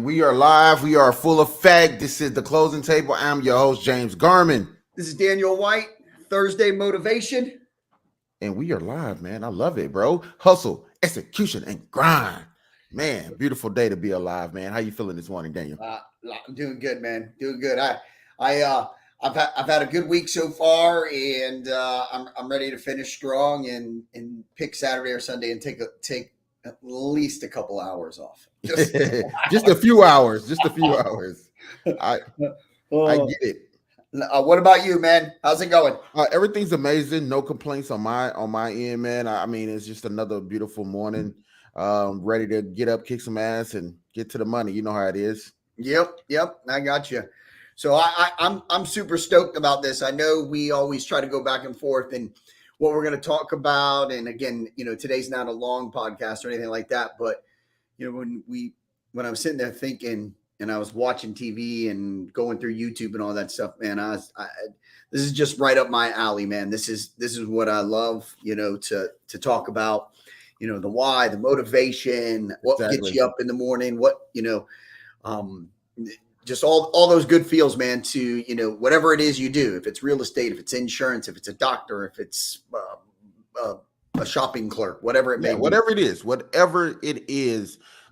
we are live. We are full effect. This is the closing table. I'm your host, James Garman. This is Daniel White, Thursday Motivation. And we are live, man. I love it, bro. Hustle, execution, and grind. Man, beautiful day to be alive, man. How you feeling this morning, Daniel? I'm doing good, man. Doing good. I've had a good week so far, and I'm ready to finish strong and pick Saturday or Sunday and take at least a couple hours off. Just a few hours. Just a few hours. I get it. What about you, man? How's it going? Everything's amazing. No complaints on my end, man. I mean, it's just another beautiful morning. Ready to get up, kick some ass, and get to the money. You know how it is. Yep. I got you. So I'm super stoked about this. I know we always try to go back and forth and what we're going to talk about. And again, today's not a long podcast or anything like that. But when I was sitting there thinking, and I was watching TV and going through YouTube and all that stuff, man, this is just right up my alley, man. This is what I love, to talk about, the why, the motivation, what gets you up in the morning, just all those good feels, man, to, whatever it is you do, if it's real estate, if it's insurance, if it's a doctor, if it's a shopping clerk, whatever it may be. Whatever it is,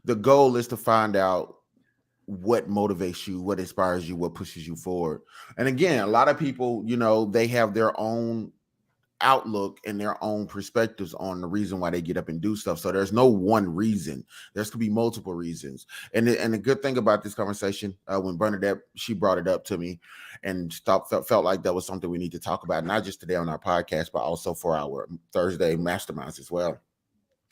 the goal is to find out what motivates you, what inspires you, what pushes you forward. And again, a lot of people, they have their own outlook and their own perspectives on the reason why they get up and do stuff. So there's no one reason. There's could be multiple reasons. And the good thing about this conversation, when Bernadette, she brought it up to me and felt like that was something we need to talk about, not just today on our podcast, but also for our Thursday masterminds as well.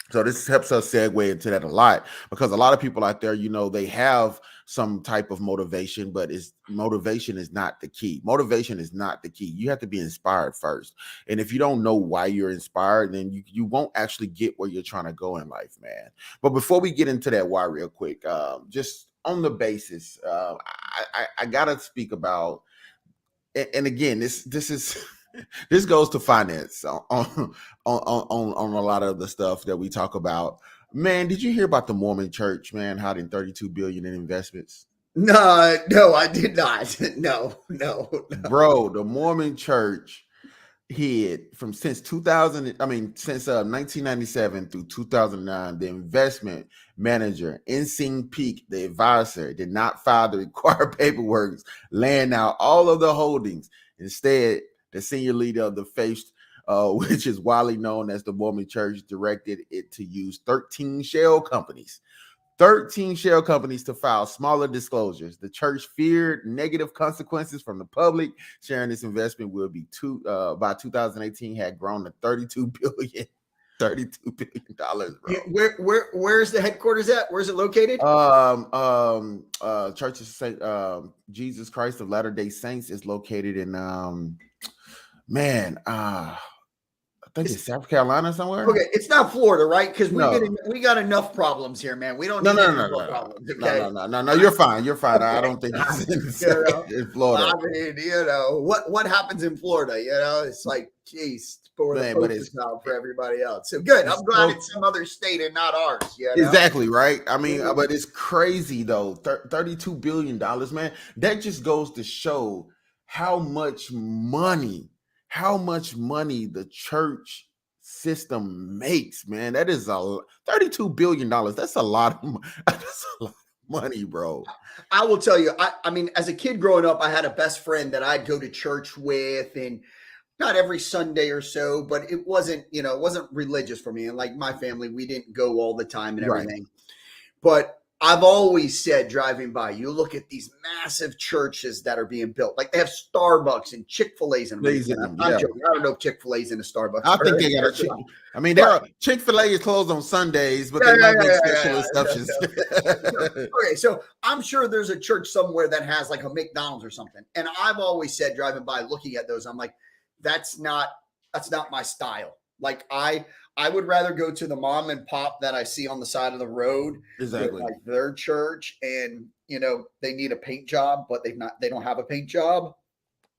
So this helps us segue into that a lot, because a lot of people out there, they have some type of motivation, but motivation is not the key. Motivation is not the key. You have to be inspired first. And if you don't know why you're inspired, then you won't actually get where you're trying to go in life, man. But before we get into that why real quick, just on the basis, I got to speak about, and again, this is... This goes to finance on a lot of the stuff that we talk about. Man, did you hear about the Mormon Church, man, hiding $32 billion in investments? No, I did not. No. Bro, the Mormon Church hid since 1997 through 2009, the investment manager, Insing Peak, the advisor, did not file the required paperwork, laying out all of the holdings. Instead, the senior leader of the faith, which is widely known as the Mormon Church, directed it to use 13 shell companies to file smaller disclosures. The church feared negative consequences from the public, sharing this investment will be by 2018 had grown to $32 billion. $32 billion, bro. Where's the headquarters at? Where's it located? Church of Saint Jesus Christ of Latter-day Saints is located in I think it's South Carolina somewhere. Okay, it's not Florida, right? Because we got enough problems here, man. We don't need more problems. Okay? No. You're fine. I don't think it's in Florida. I mean, what happens in Florida? It's like, geez, for everybody else. So good. I'm glad it's some other state and not ours. Exactly right. I mean, but it's crazy though. $32 billion, man. That just goes to show how much money the church system makes, man. That is $32 billion. That's a lot of money, bro. I will tell you, I mean, as a kid growing up, I had a best friend that I'd go to church with, and not every Sunday or so, but it wasn't religious for me. And like my family, we didn't go all the time and everything. Right. But I've always said, driving by, you look at these massive churches that are being built. Like they have Starbucks and Chick-fil-A's in them. I'm joking. I don't know if Chick-fil-A's in a Starbucks. I think they got Chick-fil-A is closed on Sundays, but they might make special exceptions. Okay, so I'm sure there's a church somewhere that has like a McDonald's or something. And I've always said, driving by, looking at those, I'm like, that's not my style. Like I would rather go to the mom and pop that I see on the side of the road. Exactly. Like their church, and they need a paint job, but they don't have a paint job.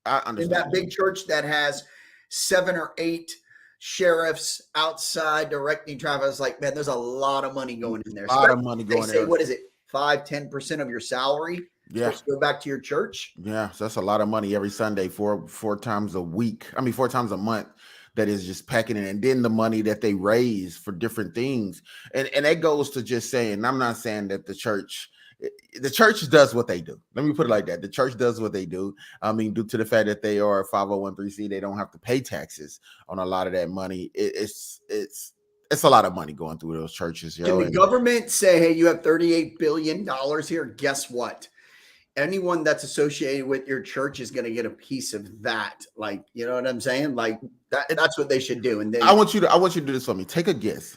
I understand. In that big church that has 7 or 8 sheriffs outside directing traffic, I was like, man, there's a lot of money going in there. A lot of money going there. What is it? 5-10% of your salary Yeah. supposed to go back to your church. Yeah. So that's a lot of money every Sunday, four times a week. I mean, 4 times a month. That is just packing in, and then the money that they raise for different things, and that goes to just saying. I'm not saying that the church does what they do. Let me put it like that. The church does what they do. I mean, due to the fact that they are a 501(c), they don't have to pay taxes on a lot of that money. It's a lot of money going through those churches, Can the government say, hey, you have $38 billion here? Guess what? Anyone that's associated with your church is going to get a piece of that. Like, you know what I'm saying? Like that's what they should do. And I want you to do this for me. Take a guess.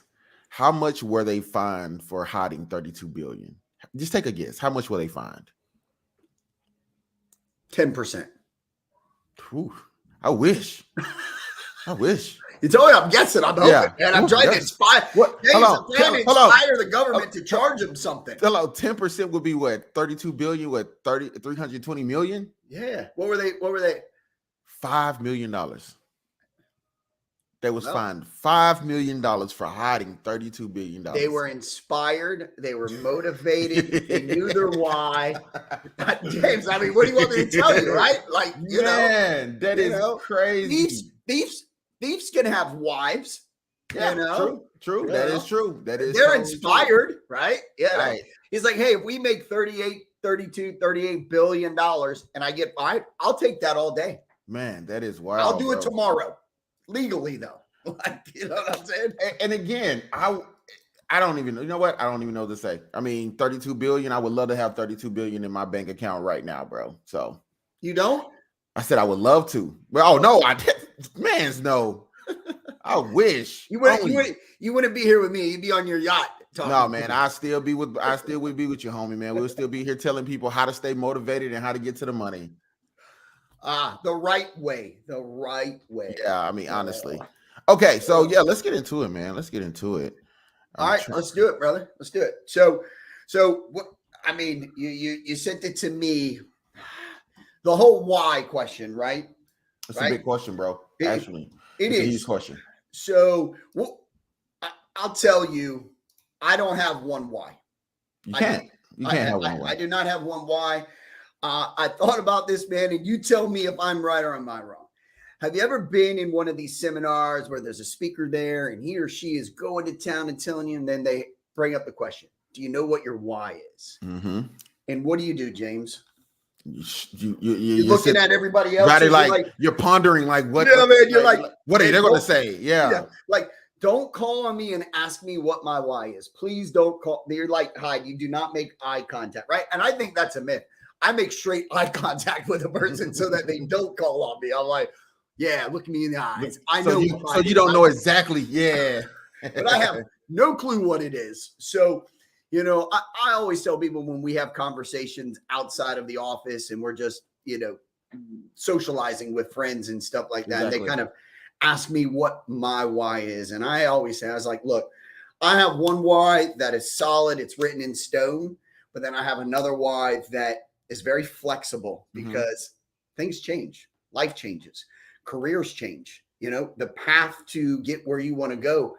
How much were they fined for hiding 32 billion? Just take a guess. How much were they fined? 10%. Whew, I wish. You told me I'm guessing. I'm hoping, and I'm trying to inspire. What? James, I'm trying to inspire the government to charge them something. Hello, 10% would be what? 32 billion? What? 320 million? Yeah. What were they? $5 million. They was fined $5 million for hiding $32 billion. They were inspired. They were motivated. They knew their why. James, I mean, what do you want me to tell you, right? Like, you know, that is crazy. Thieves can have wives. Yeah, you know? True. That is true. They're totally inspired, true. right? Yeah. Right. He's like, hey, if we make $38 billion and I get fined, I'll take that all day. Man, that is wild. I'll do it tomorrow. Legally, though. Like, you know what I'm saying? And again, I don't even know. You know what? I don't even know what to say. I mean, 32 billion. I would love to have 32 billion in my bank account right now, bro. So you don't? I said I would love to. Well, no, man's no. I wish you wouldn't be here with me. You'd be on your yacht. No, man. I still would be with you, homie, man. We'll still be here telling people how to stay motivated and how to get to the money. The right way. Yeah, I mean, honestly. Okay, so yeah, let's get into it, man. Let's get into it. All right, let's do it, brother. Let's do it. So what? I mean, you sent it to me. The whole why question, right? It's a big question, bro. Actually, it's a huge question. So I'll tell you, I don't have one why. You can't have one why. I do not have one why. I thought about this, man, and you tell me if I'm right or am I wrong. Have you ever been in one of these seminars where there's a speaker there and he or she is going to town and telling you, and then they bring up the question, do you know what your why is? Mm-hmm. And what do you do, James? You're looking at everybody else. Like you're pondering, like, what? Yeah, man, you're like, what are they going to say? Yeah. Like, don't call on me and ask me what my why is. Please don't call. You're like, hi, you do not make eye contact, right? And I think that's a myth. I make straight eye contact with a person so that they don't call on me. I'm like, yeah, look me in the eyes. I know. So you don't know exactly. Yeah. But I have no clue what it is. So, you know, I always tell people when we have conversations outside of the office and we're just, you know, socializing with friends and stuff like that, they kind of ask me what my why is. And I always say, I was like, look, I have one why that is solid. It's written in stone. But then I have another why that is very flexible because things change. Life changes. Careers change. You know, the path to get where you want to go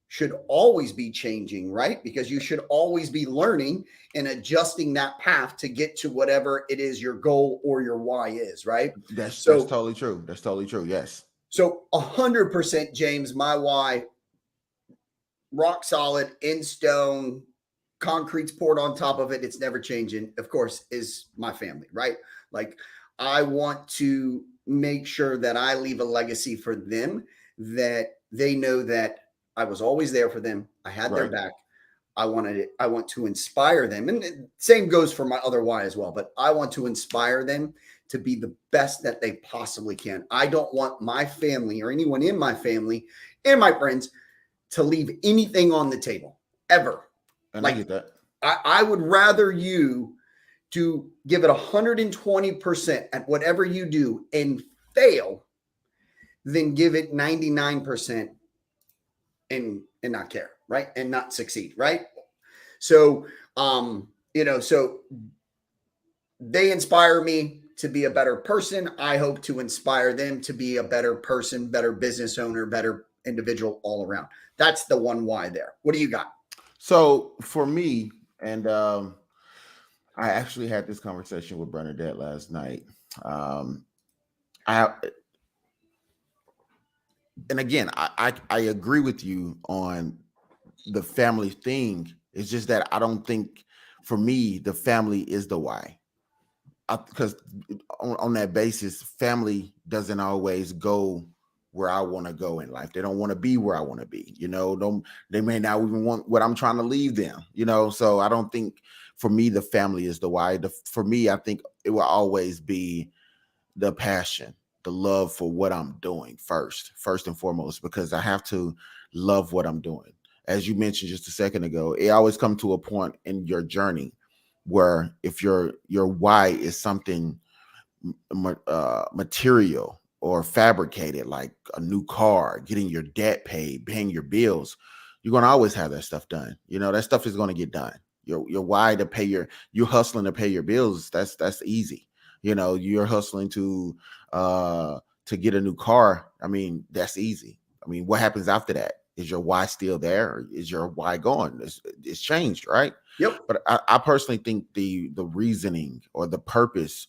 should always be changing, right? Because you should always be learning and adjusting that path to get to whatever it is your goal or your why is, right? That's totally true. That's totally true. Yes. So 100%, James, my why, rock solid, in stone, concrete's poured on top of it. It's never changing, of course, is my family, right? Like, I want to make sure that I leave a legacy for them, that they know that I was always there for them. I had their back. I want to inspire them. And the same goes for my other why as well, but I want to inspire them to be the best that they possibly can. I don't want my family or anyone in my family and my friends to leave anything on the table ever. And I get that. I would rather you to give it 120% at whatever you do and fail than give it 99% and not care, right? And not succeed, right? So, you know, so they inspire me to be a better person. I hope to inspire them to be a better person, better business owner, better individual all around. That's the one why there. What do you got? So for me, and I actually had this conversation with Bernadette last night. Um, I and again, I agree with you on the family thing. It's just that I don't think for me the family is the why. Because on that basis, family doesn't always go where I want to go in life. They don't want to be where I want to be. Don't they may not even want what I'm trying to leave them. So I don't think for me the family is the why. For me, I think it will always be the passion, the love for what I'm doing first and foremost, because I have to love what I'm doing. As you mentioned just a second ago, it always comes to a point in your journey where if your why is something material or fabricated, like a new car, getting your debt paid, paying your bills, you're gonna always have that stuff done. That stuff is gonna get done. Your why to pay you're hustling to pay your bills. That's easy. You're hustling to get a new car. I mean, that's easy. I mean, what happens after that? Is your why still there? Or is your why gone? It's changed, right? Yep. But I personally think the reasoning or the purpose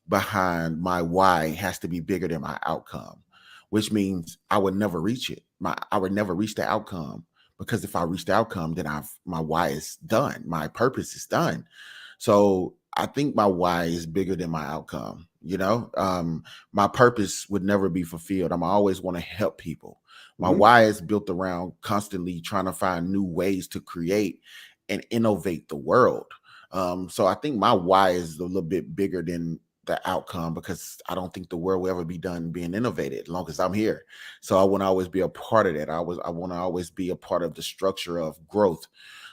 behind my why has to be bigger than my outcome, which means I would never reach it. I would never reach the outcome, because if I reach the outcome, then my why is done. My purpose is done. So I think my why is bigger than my outcome. My purpose would never be fulfilled. I'm always want to help people. My Mhm. why is built around constantly trying to find new ways to create and innovate the world. So I think my why is a little bit bigger than the outcome, because I don't think the world will ever be done being innovated as long as I'm here. So I want to always be a part of that. I want to always be a part of the structure of growth.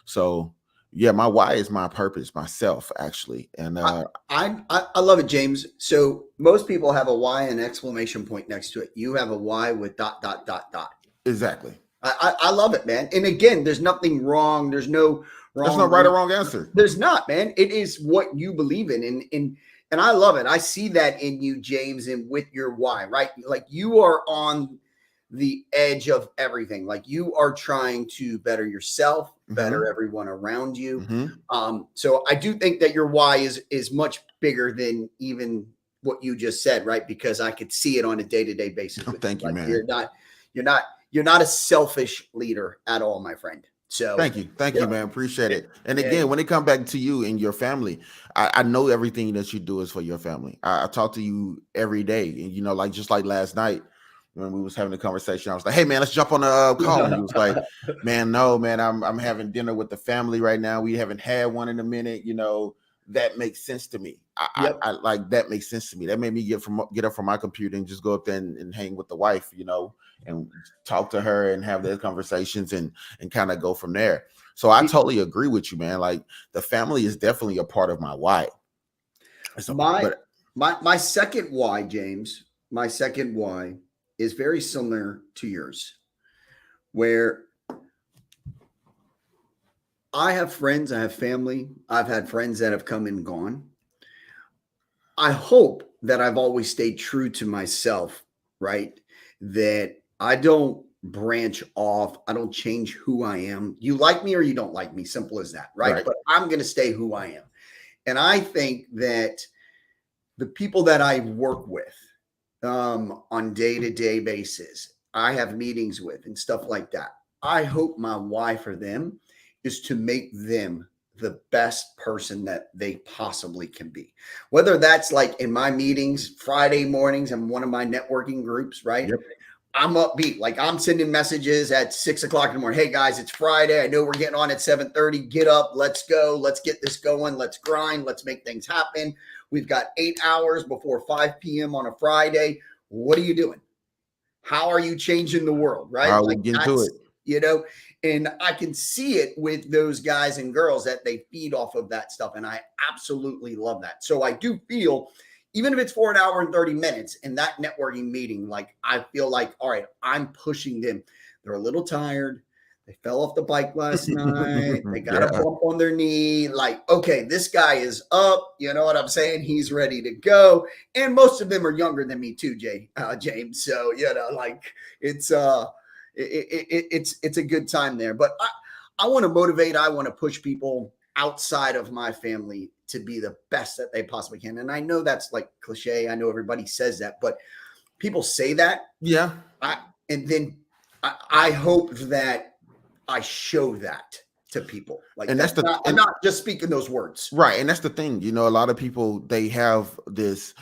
So yeah, my why is my purpose, myself actually. And I, I love it, James. So most people have a why and exclamation point next to it. You have a why with dot dot dot dot. exactly. I love it, man. And again, there's nothing wrong. There's no That's no wrong. right or wrong answer. There's not, man. It is what you believe in, and I love it. I see that in you, James, and with your why, right? Like you are on the edge of everything. Like you are trying to better yourself, better Mm-hmm. everyone around you. Mm-hmm. So I do think that your why is much bigger than even what you just said, right? Because I could see it on a day to day basis with you. Thank you, Like man. you're not, you're not a selfish leader at all, my friend. So Thank yeah, you, man. Appreciate yeah, it. And yeah. again, when it come back to you and your family, I know everything that you do is for your family. I talk to you every day, and like just like last night when we was having a conversation, I was like, "Hey, man, let's jump on the call." And you was like, "Man, no, man, I'm having dinner with the family right now. We haven't had one in a minute. That makes sense to me. Yep. I like that makes sense to me. That made me get up from my computer and just go up there and hang with the wife, and talk to her and have those conversations and kind of go from there. So I totally agree with you, man. Like the family is definitely a part of my why. So, My but my second why, James, my second why is very similar to yours, where I have friends, I have family, I've had friends that have come and gone. I hope that I've always stayed true to myself, right? That I don't branch off, I don't change who I am. You like me or you don't like me, simple as that, right? right. But I'm going to stay who I am. And I think that the people that I work with on day to day basis, I have meetings with and stuff like that. I hope my why for them is to make them the best person that they possibly can be. Whether that's like in my meetings, Friday mornings, I'm one of my networking groups, right? Yep. I'm upbeat. Like I'm sending messages at 6 o'clock in the morning. Hey guys, it's Friday. I know we're getting on at 7:30. Get up. Let's go. Let's get this going. Let's grind. Let's make things happen. We've got 8 hours before 5 p.m. on a Friday. What are you doing? How are you changing the world? Right? How are we Like getting to that's, it? you know, and I can see it with those guys and girls that they feed off of that stuff. And I absolutely love that. So I do feel, even if it's for an hour and 30 minutes in that networking meeting, like I feel like, all right, I'm pushing them. They're a little tired. They fell off the bike last night. They got a Yeah. bump on their knee. Like, okay, this guy is up. You know what I'm saying? He's ready to go. And most of them are younger than me too, James. So like it's it's a good time there. But I want to motivate. I want to push people outside of my family to be the best that they possibly can. And I know that's like cliche. I know everybody says that, but people say that. Yeah. And then I hope that I show that to people. Like And that's I'm not just speaking those words. Right. And that's the thing, you know, a lot of people, they have this,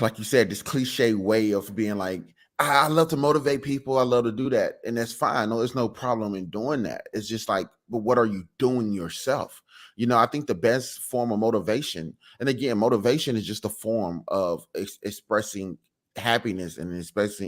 like you said, this cliche way of being like, I love to motivate people. I love to do that. And that's fine. No, there's no problem in doing that. It's just like, but what are you doing yourself? You know, I think the best form of motivation, and again, motivation is just a form of expressing happiness and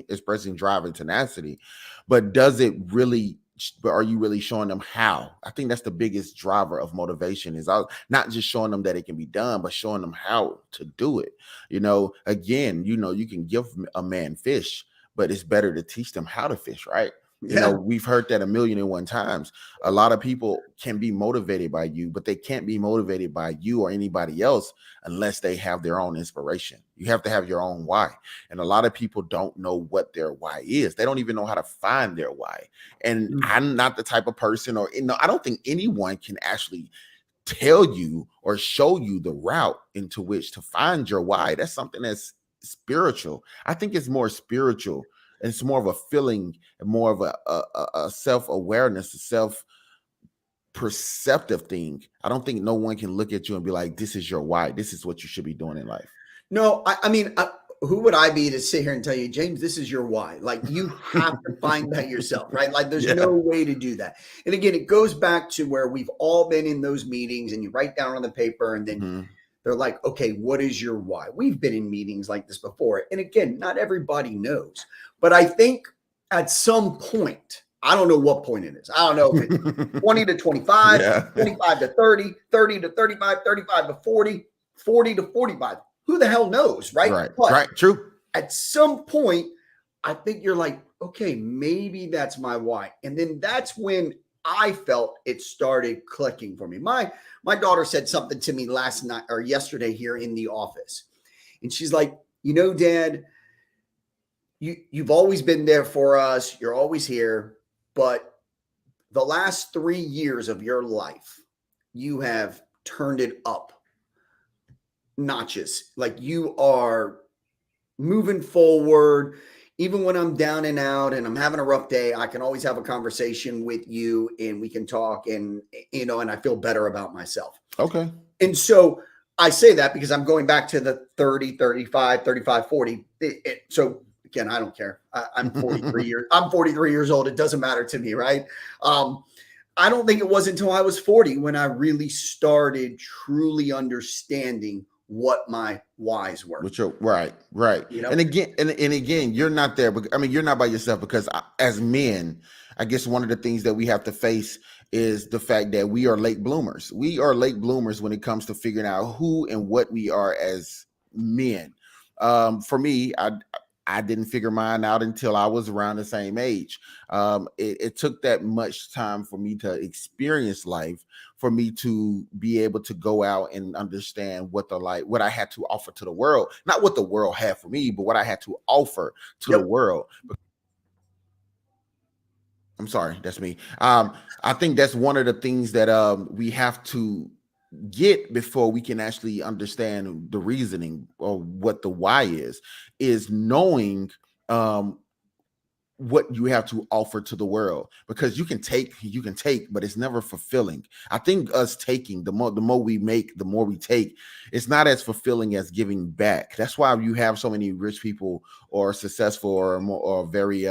expressing drive and tenacity. But does it really, but are you really showing them how? I think that's the biggest driver of motivation is not just showing them that it can be done, but showing them how to do it. You know, again, you know, you can give a man fish, but it's better to teach them how to fish, right? Yeah. You know, we've heard that 1,000,001 times. A lot of people can be motivated by you, but they can't be motivated by you or anybody else unless they have their own inspiration. You have to have your own why. And a lot of people don't know what their why is. They don't even know how to find their why. And I'm not the type of person, or, you know, I don't think anyone can actually tell you or show you the route into which to find your why. That's something that's spiritual. I think it's more spiritual. It's more of a feeling and more of a self-awareness, a self-perceptive thing. I don't think no one can look at you and be like, this is your why. This is what you should be doing in life. No, I mean, who would I be to sit here and tell you, James, this is your why? Like, you have to find that yourself, right? Like, there's no way to do that. And again, it goes back to where we've all been in those meetings, and you write down on the paper, and then they're like, okay, what is your why? We've been in meetings like this before. And again, not everybody knows. But I think at some point, I don't know what point it is. I don't know if it's 20 to 25, 25 to 30, 30 to 35, 35 to 40, 40 to 45. Who the hell knows, right? Right, but right, true. At some point, I think you're like, okay, maybe that's my why. And then that's when I felt it started clicking for me. My daughter said something to me last night or yesterday here in the office. And she's like, you know, Dad, you've always been there for us. You're always here. But the last 3 years of your life, you have turned it up notches. Like, you are moving forward. Even when I'm down and out and I'm having a rough day, I can always have a conversation with you and we can talk, and, you know, and I feel better about myself. Okay. And so I say that because I'm going back to the 30, 35, 35, 40. So again, I don't care. I'm 43 years. I'm 43 years old. It doesn't matter to me. Right. I don't think it was until I was 40 when I really started truly understanding what my whys were. Which are right. You know? And again, you're not there, but I mean, you're not by yourself, because as men, I guess one of the things that we have to face is the fact that we are late bloomers. We are late bloomers when it comes to figuring out who and what we are as men. For me, I didn't figure mine out until I was around the same age. It took that much time for me to experience life, for me to be able to go out and understand what I had to offer to the world. Not what the world had for me, but what I had to offer to the world. I'm sorry, that's me. I think that's one of the things that we have to get before we can actually understand the reasoning or what the why is knowing what you have to offer to the world, because you can take, but it's never fulfilling. I think us taking, the more we make, the more we take, it's not as fulfilling as giving back. That's why you have so many rich people or successful or very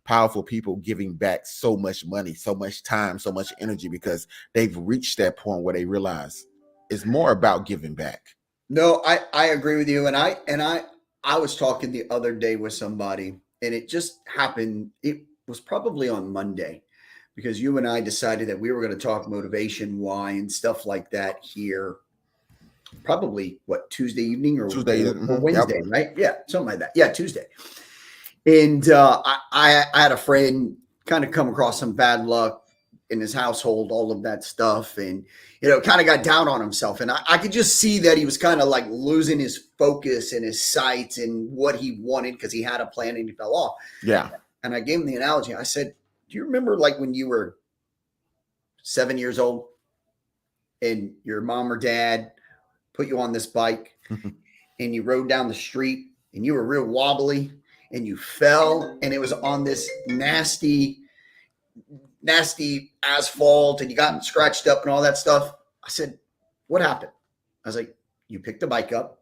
powerful people giving back so much money, so much time, so much energy, because they've reached that point where they realize it's more about giving back. No, I agree with you. And I was talking the other day with somebody, and it just happened. It was probably on Monday, because you and I decided that we were going to talk motivation, why, and stuff like that here. Probably Tuesday evening or Wednesday, right? Yeah, something like that. Yeah, Tuesday. And I had a friend kind of come across some bad luck in his household, all of that stuff, and kind of got down on himself. And I could just see that he was kind of like losing his focus and his sights and what he wanted, because he had a plan and he fell off. Yeah. And I gave him the analogy. I said, do you remember like when you were 7 years old and your mom or dad put you on this bike and you rode down the street and you were real wobbly and you fell and it was on this nasty asphalt and you got scratched up and all that stuff. I said, what happened? I was like, you picked the bike up.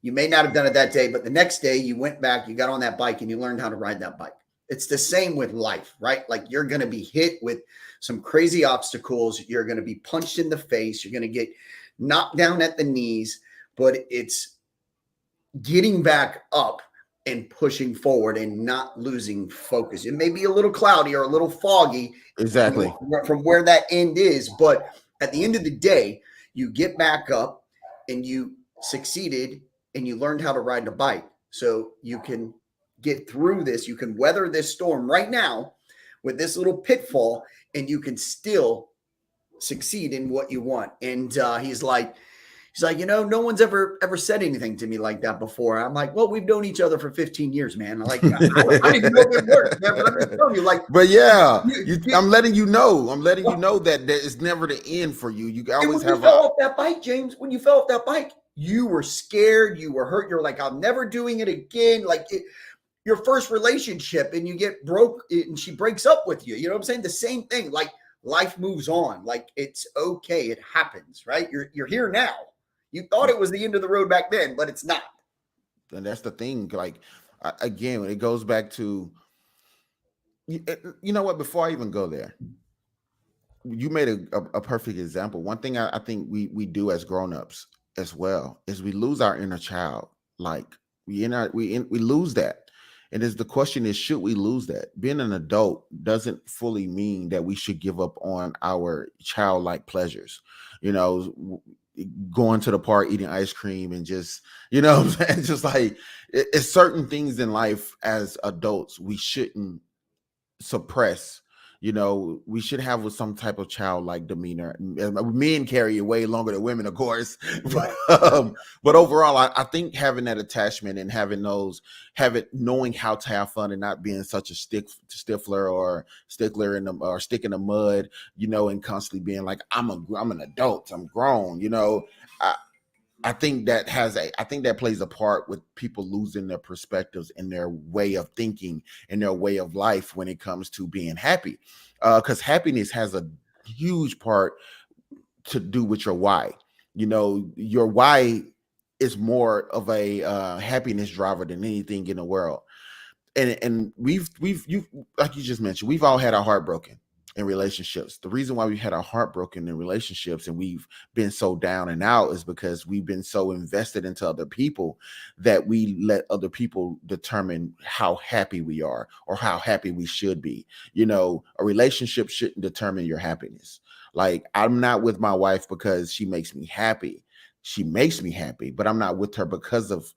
You may not have done it that day, but the next day you went back, you got on that bike and you learned how to ride that bike. It's the same with life, right? Like you're going to be hit with some crazy obstacles. You're going to be punched in the face. You're going to get knocked down at the knees, but it's getting back up and pushing forward and not losing focus. It may be a little cloudy or a little foggy Exactly. from where that end is, but at the end of the day, you get back up and you succeeded and you learned how to ride a bike. So you can get through this. You can weather this storm right now with this little pitfall and you can still succeed in what you want. And he's like, no one's ever said anything to me like that before. I'm like, well, we've known each other for 15 years, man. Like, I didn't even know it worked, man, but I'm just telling you, like, but yeah, I'm letting you know. I'm letting you know that it's never the end for you. You always have. When you fell off that bike, James, when you fell off that bike, you were scared. You were hurt. You're like, I'm never doing it again. Like your first relationship, and you get broke, and she breaks up with you. You know what I'm saying? The same thing. Like life moves on. Like it's okay. It happens, right? You're here now. You thought it was the end of the road back then, but it's not. And that's the thing. Like, again, it goes back to, you know what, before I even go there, you made a perfect example. One thing I think we do as grown-ups as well is we lose our inner child. Like we lose that. And the question is, should we lose that? Being an adult doesn't fully mean that we should give up on our childlike pleasures. You know, going to the park, eating ice cream, and just, you know what I'm saying? Just like it's certain things in life as adults we shouldn't suppress. You know, we should have some type of childlike demeanor. Men carry it way longer than women, of course. But overall, I think having that attachment and knowing how to have fun and not being such a stickler or stick in the mud, you know, and constantly being like, I'm an adult, I'm grown, you know. I think that plays a part with people losing their perspectives and their way of thinking and their way of life when it comes to being happy. Because happiness has a huge part to do with your why. You know, your why is more of a happiness driver than anything in the world. And we've like you just mentioned, we've all had our heart broken in relationships. The reason why we've had our heart broken in relationships and we've been so down and out is because we've been so invested into other people that we let other people determine how happy we are or how happy we should be. You know, a relationship shouldn't determine your happiness. Like, I'm not with my wife because she makes me happy. She makes me happy, but I'm not with her because of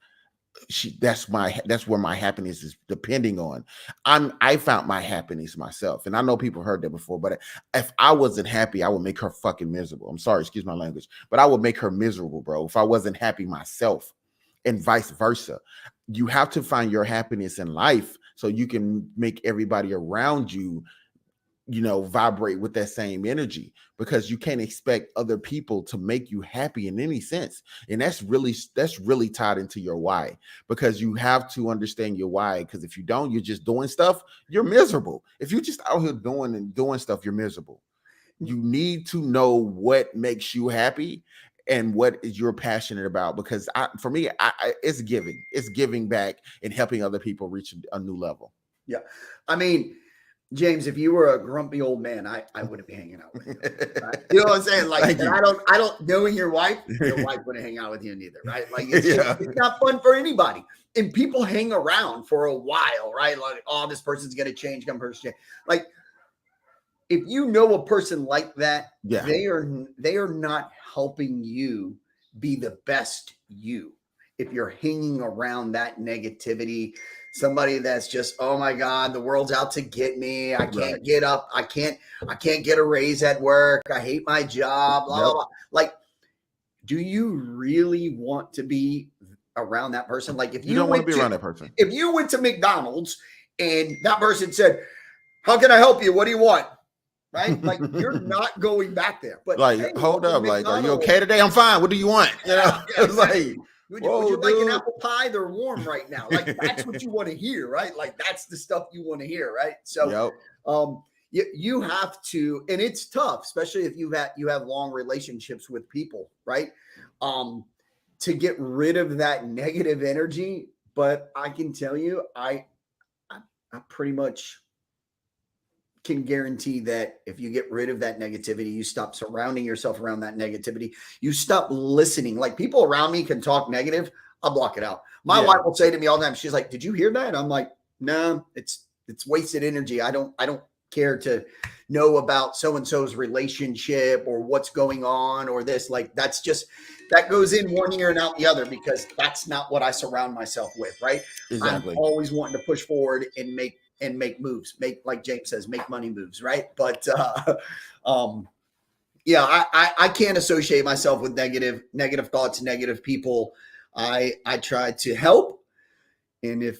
that's where my happiness is depending on. I found my happiness myself, and I know people heard that before, but if I wasn't happy, I would make her fucking miserable. I'm sorry, excuse my language, but I would make her miserable, bro, if I wasn't happy myself, and vice versa. You have to find your happiness in life so you can make everybody around you, you know, vibrate with that same energy, because you can't expect other people to make you happy in any sense. And that's really tied into your why, because you have to understand your why. Because if you don't, you're just doing stuff, you're miserable. If you're just out here doing stuff, you're miserable. You need to know what makes you happy and what is you're passionate about, because for me, it's giving back and helping other people reach a new level. Yeah. I mean, James, if you were a grumpy old man, I wouldn't be hanging out with you. Right? You know what I'm saying? Like, I don't knowing your wife wouldn't hang out with you neither, right? Like, it's not fun for anybody. And people hang around for a while, right? Like, oh, this person's gonna change, like, if you know a person like that, they are not helping you be the best you. If you're hanging around that negativity, somebody that's just, oh my God, the world's out to get me. I can't get up. I can't get a raise at work. I hate my job. Blah, blah, blah. Like, do you really want to be around that person? Like, if you don't want to be around that person. If you went to McDonald's and that person said, how can I help you? What do you want? right? Like you're not going back there. But hey, Like, hold welcome to up. Like, are you McDonald's. okay today? I'm fine. What do you want? You know, Yeah, yeah, it's exactly. like, Would whoa, you like an dude. apple pie? They're warm right now. Like that's what you want to hear, right? Like that's the stuff you want to hear, right? So Yep. you have to, and it's tough, especially if you have long relationships with people, right? Um, to get rid of that negative energy. But I can tell you, I pretty much can guarantee that if you get rid of that negativity, you stop surrounding yourself around that negativity, you stop listening. Like people around me can talk negative, I'll block it out. My Yeah. wife will say to me all the time, she's like, "Did you hear that?" I'm like, "No, it's wasted energy. I don't care to know about so and so's relationship or what's going on or this. Like that goes in one ear and out the other because that's not what I surround myself with, right? I'm Exactly. always wanting to push forward and make moves, make, like James says, make money moves, right? But um, yeah, I can't associate myself with negative thoughts, negative people. I try to help, and if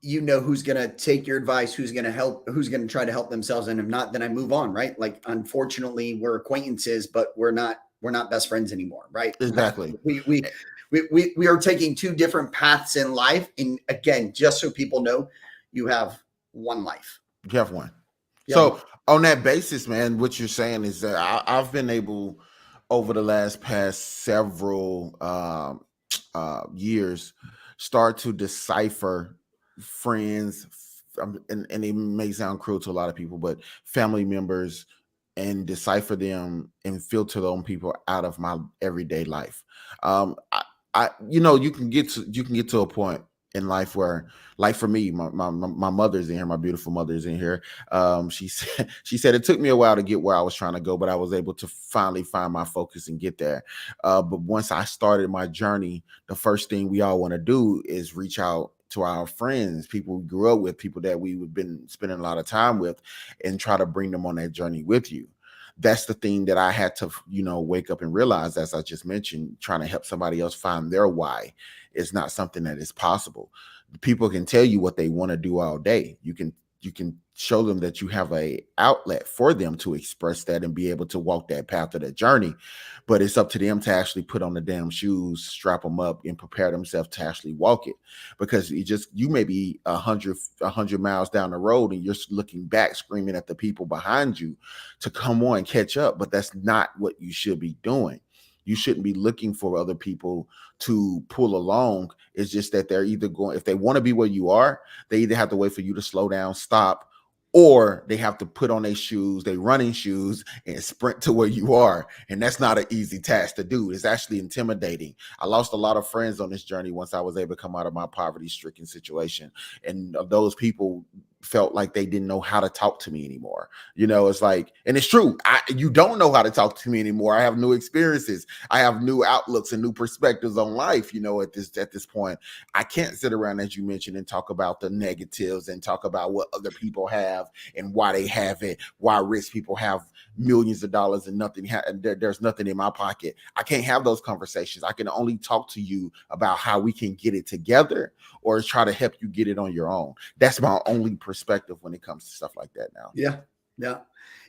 who's going to take your advice, who's going to help, who's going to try to help themselves, and if not, then I move on, right? Like unfortunately, we're acquaintances, but we're not best friends anymore, right? Exactly. We are taking two different paths in life, and again, just so people know, you have one life. You have one. You have one. So on that basis, man, what you're saying is that I've been able over the past several years start to decipher friends, and it may sound cruel to a lot of people, but family members, and decipher them and filter those people out of my everyday life. You can get to a point in life where, like for me, my mother's in here, my beautiful mother's in here. She said it took me a while to get where I was trying to go, but I was able to finally find my focus and get there. But once I started my journey, the first thing we all want to do is reach out to our friends, people we grew up with, people that we've been spending a lot of time with, and try to bring them on that journey with you. That's the thing that I had to, wake up and realize, as I just mentioned, trying to help somebody else find their why is not something that is possible. People can tell you what they want to do all day. You can show them that you have a outlet for them to express that and be able to walk that path of that journey, but it's up to them to actually put on the damn shoes, strap them up, and prepare themselves to actually walk it. Because you may be 100 miles down the road and you're looking back screaming at the people behind you to come on, catch up, but that's not what you should be doing. You shouldn't be looking for other people to pull along. It's just that they're either going, if they want to be where you are, they either have to wait for you to slow down, stop, or they have to put on their shoes, their running shoes, and sprint to where you are. And that's not an easy task to do. It's actually intimidating. I lost a lot of friends on this journey once I was able to come out of my poverty-stricken situation. And those people felt like they didn't know how to talk to me anymore. It's like, and it's true. You don't know how to talk to me anymore. I have new experiences. I have new outlooks and new perspectives on life. At this point, I can't sit around, as you mentioned, and talk about the negatives and talk about what other people have and why they have it, why rich people have millions of dollars and nothing. There's nothing in my pocket. I can't have those conversations. I can only talk to you about how we can get it together or try to help you get it on your own. That's my only perspective when it comes to stuff like that now. Yeah. Yeah.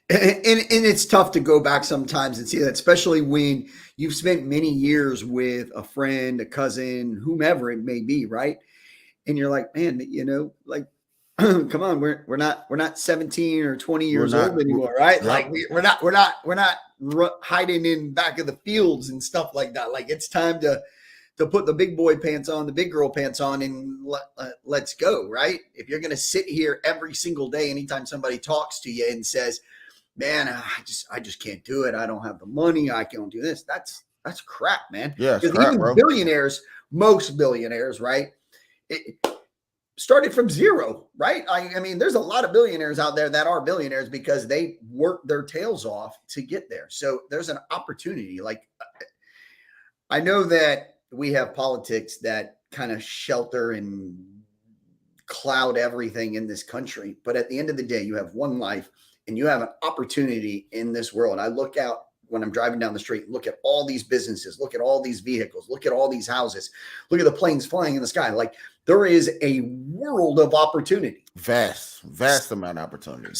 And it's tough to go back sometimes and see that, especially when you've spent many years with a friend, a cousin, whomever it may be, right? And you're like, man, like, come on, we're not 17 or 20 We're years old not. anymore, right? Yep. Like we're not hiding in back of the fields and stuff like that. Like it's time to put the big boy pants on, the big girl pants on, and let's go, right? If you're going to sit here every single day, anytime somebody talks to you and says, man, I just can't do it. I don't have the money. I can't do this. That's crap, man. Yeah, it's Because crap, even bro. billionaires, most billionaires, right? It started from zero, right? I mean, there's a lot of billionaires out there that are billionaires because they worked their tails off to get there. So there's an opportunity. Like I know that we have politics that kind of shelter and cloud everything in this country. But at the end of the day, you have one life and you have an opportunity in this world. I look out when I'm driving down the street, look at all these businesses, look at all these vehicles, look at all these houses, look at the planes flying in the sky. Like there is a world of opportunity. Vast amount of opportunity.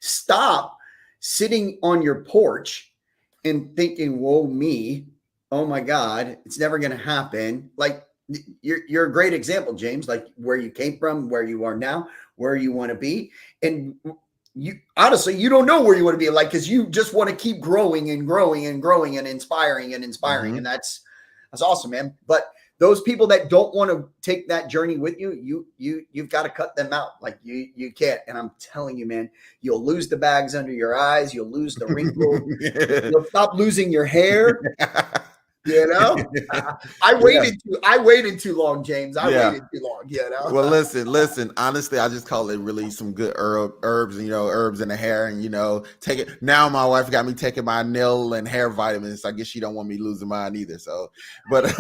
Stop sitting on your porch and thinking, whoa, me, oh my God, it's never going to happen. Like you're a great example, James, like where you came from, where you are now, where you want to be. And you honestly, you don't know where you want to be, like, because you just want to keep growing and growing and growing and inspiring and inspiring. And that's awesome, man. But those people that don't want to take that journey with you, you've got to cut them out. Like you can't. And I'm telling you, man, you'll lose the bags under your eyes. You'll lose the wrinkles. You'll stop losing your hair. You know, I waited too long, James. I waited too long. You know. Well, listen. Honestly, I just call it really some good herbs, herbs in the hair, and take it. Now my wife got me taking my nail and hair vitamins. So I guess she don't want me losing mine either. So, but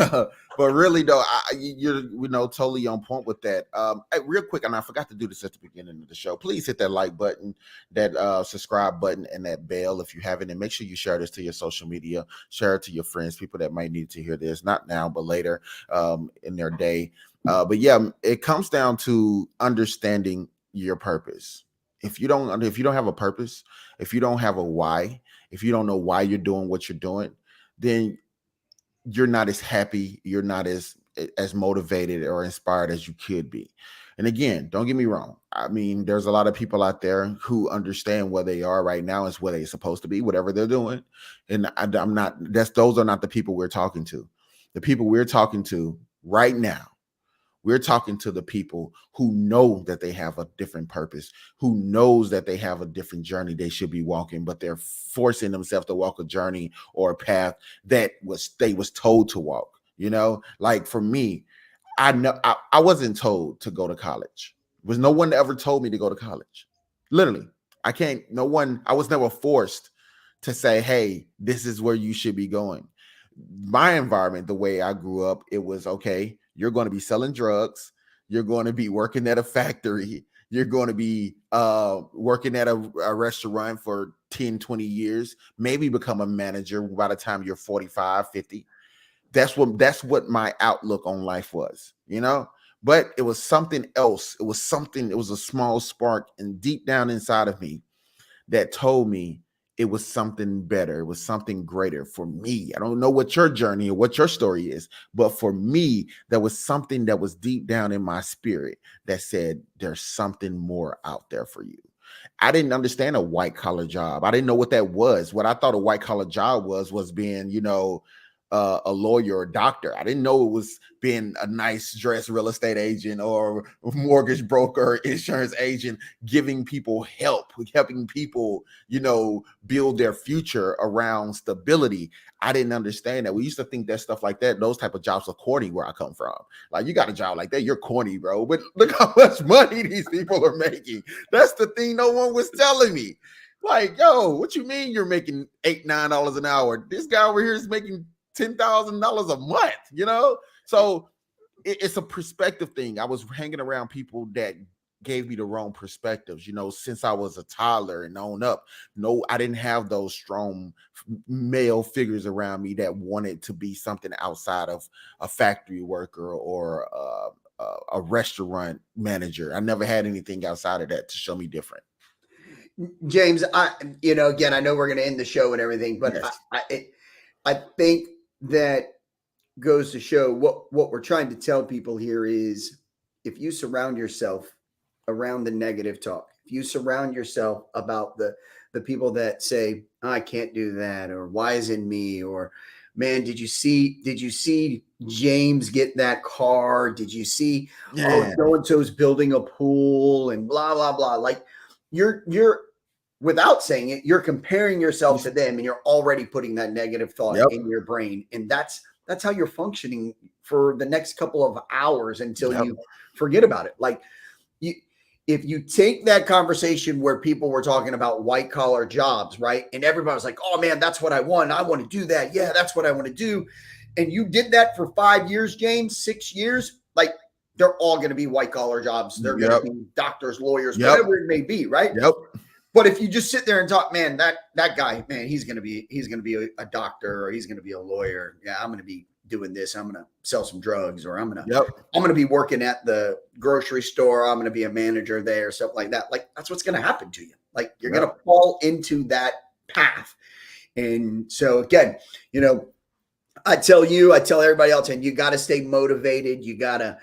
really though, you're totally on point with that. Real quick, and I forgot to do this at the beginning of the show. Please hit that like button, that subscribe button, and that bell if you haven't, and make sure you share this to your social media. Share it to your friends, people that might need to hear this, not now but later in their day. But yeah, it comes down to understanding your purpose. If you don't have a purpose, if you don't have a why, if you don't know why you're doing what you're doing, then you're not as happy, you're not as motivated or inspired as you could be. And again, don't get me wrong. I mean, there's a lot of people out there who understand where they are right now is where they're supposed to be, whatever they're doing. And those are not the people we're talking to. The people we're talking to right now, we're talking to the people who know that they have a different purpose, who knows that they have a different journey they should be walking, but they're forcing themselves to walk a journey or a path that they was told to walk. Like for me, I wasn't told to go to college. There was no one that ever told me to go to college. Literally, I was never forced to say, hey, this is where you should be going. My environment, the way I grew up, it was okay. You're going to be selling drugs. You're going to be working at a factory. You're going to be working at a restaurant for 10, 20 years, maybe become a manager by the time you're 45, 50. That's what my outlook on life was, but it was something else. It was a small spark and deep down inside of me that told me it was something better. It was something greater for me. I don't know what your journey or what your story is, but for me, there was something that was deep down in my spirit that said, there's something more out there for you. I didn't understand a white collar job. I didn't know what that was. What I thought a white collar job was being, a lawyer or doctor. I didn't know it was being a nice dress real estate agent or mortgage broker, insurance agent, giving people helping people, build their future around stability. I didn't understand that. We used to think that stuff like that, those type of jobs are corny where I come from. Like, you got a job like that, you're corny, bro. But look how much money these people are making. That's the thing no one was telling me. Like, yo, what you mean you're making $8, $9 an hour? This guy over here is making $10,000 a month, So it's a perspective thing. I was hanging around people that gave me the wrong perspectives, since I was a toddler and on up. No, I didn't have those strong male figures around me that wanted to be something outside of a factory worker or a restaurant manager. I never had anything outside of that to show me different. James, again, I know we're going to end the show and everything, but yes. I think that goes to show what we're trying to tell people here is, if you surround yourself around the negative talk, if you surround yourself about the people that say, oh, I can't do that, or why isn't me, or man, did you see James get that car? Did you see so-and-so's building a pool and blah, blah, blah. Like you're without saying it, you're comparing yourself to them, and you're already putting that negative thought in your brain. And that's how you're functioning for the next couple of hours until you forget about it. Like if you take that conversation where people were talking about white collar jobs, right? And everybody was like, oh man, that's what I want. I want to do that. Yeah, that's what I want to do. And you did that for 5 years, James, 6 years, like they're all going to be white collar jobs. They're going to be doctors, lawyers, whatever it may be, right? Yep. But if you just sit there and talk, man, that guy, man, he's gonna be a doctor, or he's gonna be a lawyer. Yeah, I'm gonna be doing this. I'm gonna sell some drugs, or Yep. I'm gonna be working at the grocery store. I'm gonna be a manager there, stuff like that. Like that's what's gonna happen to you. Like you're gonna Yep. fall into that path. And so again, you know, I tell you, I tell everybody else, and you got to stay motivated. You got to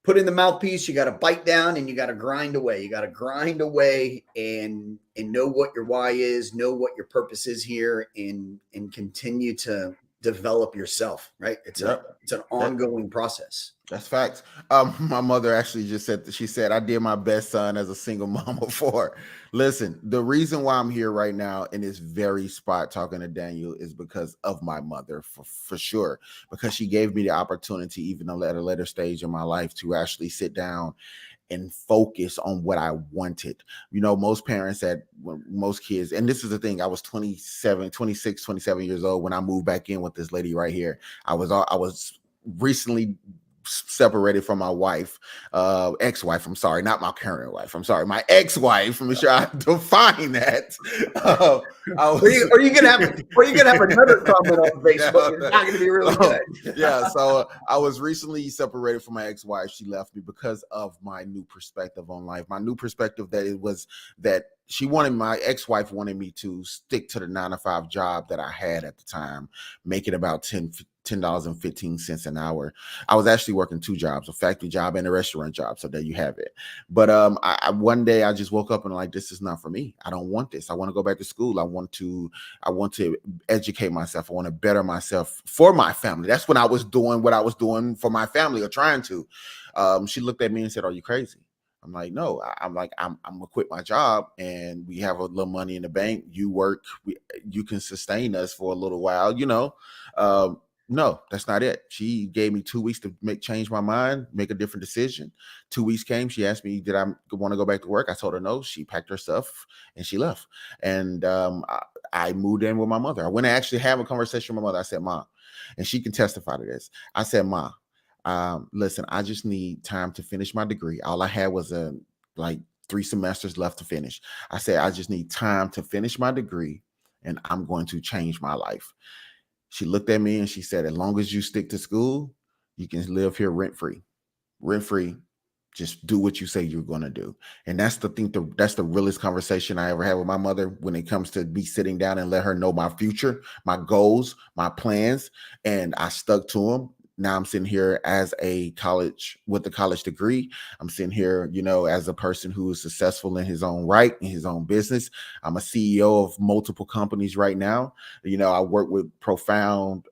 put in the mouthpiece, you got to bite down, and you got to grind away. You got to grind away and know what your why is, know what your purpose is here, and continue to develop yourself. Right? Yep. It's an That, ongoing process. that's facts. My mother actually just said, she said, I did my best, son, as a single mom before. Listen, the reason why I'm here right now in this very spot talking to Daniel is because of my mother, for sure, because she gave me the opportunity, even at a later stage in my life, to actually sit down and focus on what I wanted. You know, most parents most kids, and this is the thing, I was 27 years old when I moved back in with this lady right here. I was recently separated from my wife, ex-wife. I'm sorry, not my current wife. I'm sorry, my ex-wife. I'm sure I define that. I was, Or you can have another comment on Facebook. It's not going to be really good. Yeah. So I was recently separated from my ex-wife. She left me because of my new perspective on life. My new perspective that my ex-wife wanted me to stick to the 9 to 5 job that I had at the time, making about $10.15 an hour. I was actually working 2 jobs, a factory job and a restaurant job. So there you have it. But one day I just woke up and like, this is not for me. I don't want this. I want to go back to school. I want to educate myself. I want to better myself for my family. That's when I was doing what I was doing for my family, or trying to. She looked at me and said, "Are you crazy?" I'm like, "No." I'm like, I'm gonna quit my job, and we have a little money in the bank. You work, you can sustain us for a little while, you know. No, that's not it. She gave me 2 weeks to change my mind, make a different decision. 2 weeks came. She asked me, did I want to go back to work? I told her no. She packed her stuff and she left. And I moved in with my mother. I went to actually have a conversation with my mother. I said, "Ma," and she can testify to this. I said, "Ma, listen, I just need time to finish my degree. All I had was like 3 semesters left to finish. I said, I just need time to finish my degree, and I'm going to change my life." She looked at me and she said, "As long as you stick to school, you can live here rent free. Rent free. Just do what you say you're going to do." And that's that's the realest conversation I ever had with my mother when it comes to me sitting down and let her know my future, my goals, my plans. And I stuck to them. Now I'm sitting here as a college with a college degree. I'm sitting here, you know, as a person who is successful in his own right, in his own business. I'm a CEO of multiple companies right now. You know, I work with profound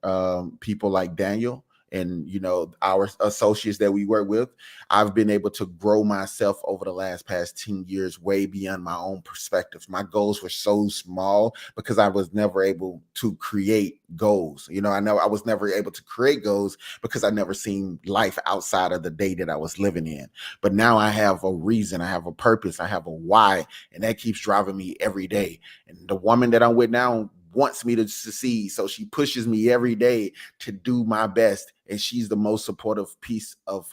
people like Daniel, and you know, our associates that we work with. I've been able to grow myself over the past 10 years way beyond my own perspectives. My goals were so small because I was never able to create goals. You know, I was never able to create goals because I never seen life outside of the day that I was living in. But now I have a reason, I have a purpose, I have a why, and that keeps driving me every day. And the woman that I'm with now wants me to succeed. So she pushes me every day to do my best. And she's the most supportive piece of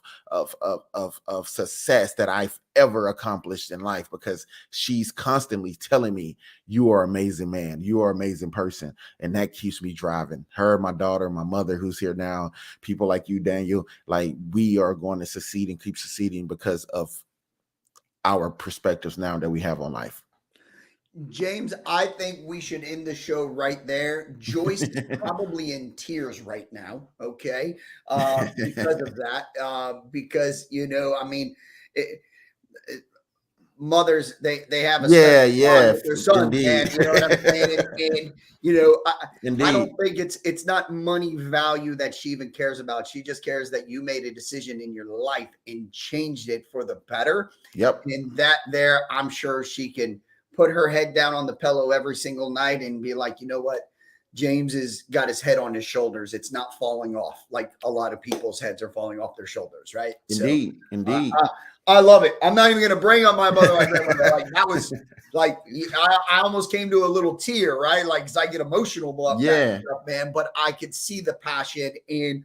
success that I've ever accomplished in life, because she's constantly telling me, "You are an amazing man. You are an amazing person." And that keeps me driving. Her, my daughter, my mother, who's here now, people like you, Daniel, like we are going to succeed and keep succeeding because of our perspectives now that we have on life. James, I think we should end the show right there. Joyce is probably in tears right now, okay, because of that. Because, you know, I mean, it, mothers, they have a Yeah, special bond yeah, with their sons, man. indeed. You know what I'm saying? And you know, I don't Indeed. think it's not money value that she even cares about. She just cares that you made a decision in your life and changed it for the better. Yep. And that there, I'm sure she can put her head down on the pillow every single night and be like, you know what? James has got his head on his shoulders. It's not falling off like a lot of people's heads are falling off their shoulders, right? So Indeed. Indeed. I love it. I'm not even going to bring up my mother, my grandmother. Like that was like I almost came to a little tear, right? Like because I get emotional about that Yeah. stuff, man. But I could see the passion, and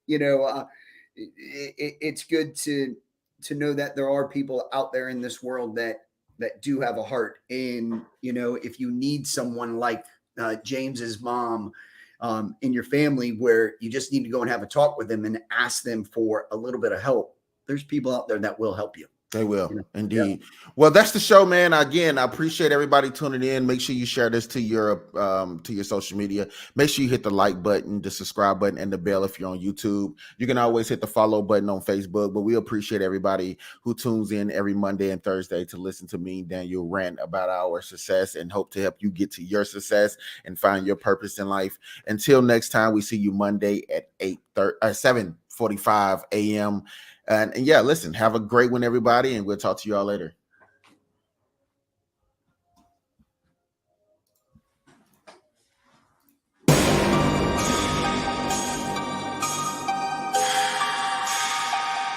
you know, it's good to know that there are people out there in this world that that do have a heart. And, if you need someone like James's mom in your family, where you just need to go and have a talk with them and ask them for a little bit of help, there's people out there that will help you. They will Yeah. indeed. Well, that's the show, man. Again, I appreciate everybody tuning in. Make sure you share this to your social media. Make sure you hit the like button, the subscribe button, and the bell if you're on YouTube. You can always hit the follow button on Facebook. But we appreciate everybody who tunes in every Monday and Thursday to listen to me, Daniel, rant about our success, and hope to help you get to your success and find your purpose in life. Until next time, we see you Monday at 7:45 a.m. And yeah, listen, have a great one, everybody, and we'll talk to you all later.